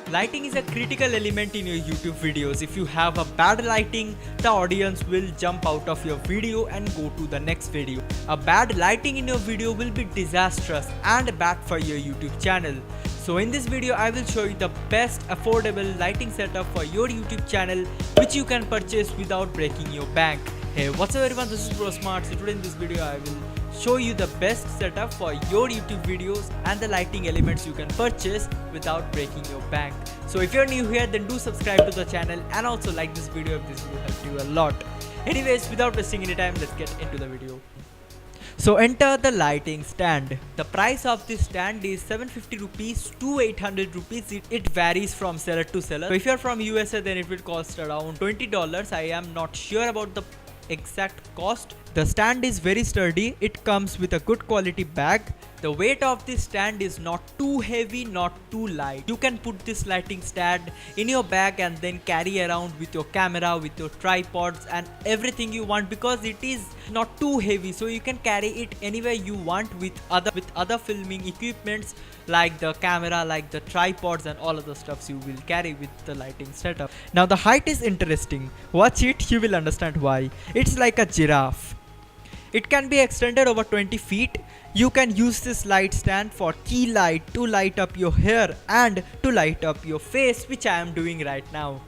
Lighting is a critical element in your YouTube videos. If you have a bad lighting, the audience will jump out of your video and go to the next video. A bad lighting in your video will be disastrous and bad for your YouTube channel. So in this video, I will show you the best affordable lighting setup for your YouTube channel which you can purchase without breaking your bank. Hey, what's up everyone, this is ProSmart. So today in this video, I will show you the best setup for your YouTube videos and the lighting elements you can purchase without breaking your bank. So if you're new here, then do subscribe to the channel and also like this video if this will help you a lot. Anyways, without wasting any time, let's get into the video. So enter the lighting stand. The price of this stand is 750 rupees to 800 rupees. It varies from seller to seller. So if you're from USA, then it will cost around $20. I am not sure about the exact cost. The stand is very sturdy. It comes with a good quality bag. The weight of this stand is not too heavy, not too light. You can put this lighting stand in your bag and then carry around with your camera, with your tripods and everything you want, because it is not too heavy, so you can carry it anywhere you want with other filming equipments like the camera, like the tripods and all other stuffs you will carry with the lighting setup. Now the height is interesting. Watch it, you will understand why. It's like a giraffe. It can be extended over 20 feet. You can use this light stand for key light to light up your hair and to light up your face, which I am doing right now.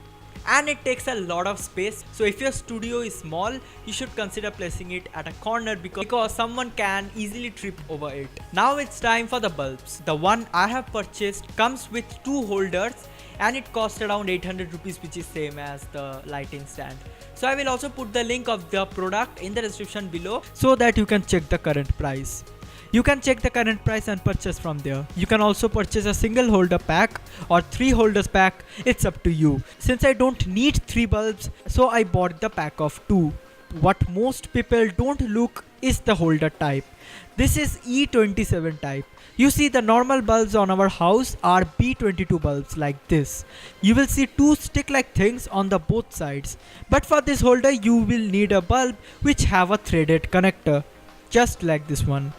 And it takes a lot of space, so if your studio is small, you should consider placing it at a corner because someone can easily trip over it. Now it's time for the bulbs. The one I have purchased comes with two holders and it costs around 800 rupees, which is same as the lighting stand. So I will also put the link of the product in the description below so that you can check the current price. You can check the current price and purchase from there. You can also purchase a single holder pack or 3 holders pack. It's up to you. Since I don't need 3 bulbs, so I bought the pack of 2. What most people don't look is the holder type. This is E27 type. You see, the normal bulbs on our house are B22 bulbs like this. You will see 2 stick-like things on the both sides. But for this holder, you will need a bulb which have a threaded connector, just like this one.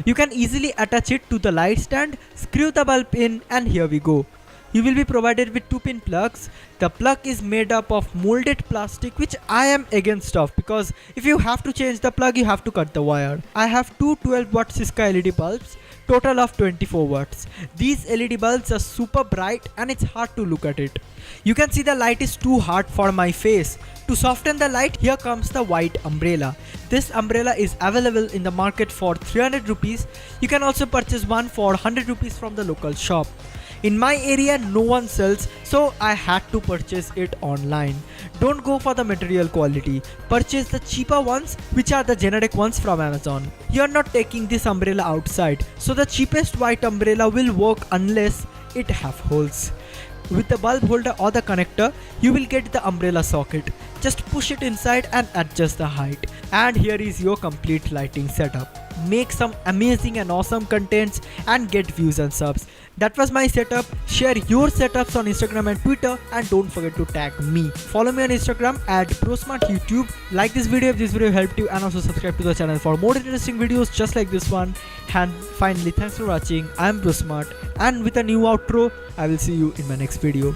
You can easily attach it to the light stand, screw the bulb in, and here we go. You will be provided with 2-pin plugs. The plug is made up of molded plastic, which I am against of, because if you have to change the plug, you have to cut the wire. I have two 12-watt Cisco LED bulbs, total of 24 watts. These LED bulbs are super bright and it's hard to look at it. You can see the light is too hard for my face. To soften the light, here comes the white umbrella. This umbrella is available in the market for 300 rupees. You can also purchase one for 100 rupees from the local shop. In my area, no one sells, so I had to purchase it online. Don't go for the material quality. Purchase the cheaper ones, which are the generic ones from Amazon. You are not taking this umbrella outside, so the cheapest white umbrella will work unless it have holes. With the bulb holder or the connector, you will get the umbrella socket. Just push it inside and adjust the height. And here is your complete lighting setup. Make some amazing and awesome contents and get views and subs. That was my setup. Share your setups on Instagram and Twitter, and don't forget to tag me. Follow me on Instagram at ProSmartYouTube. Like this video if this video helped you, and also subscribe to the channel for more interesting videos just like this one. And finally, thanks for watching. I am ProSmart, and with a new outro, I will see you in my next video.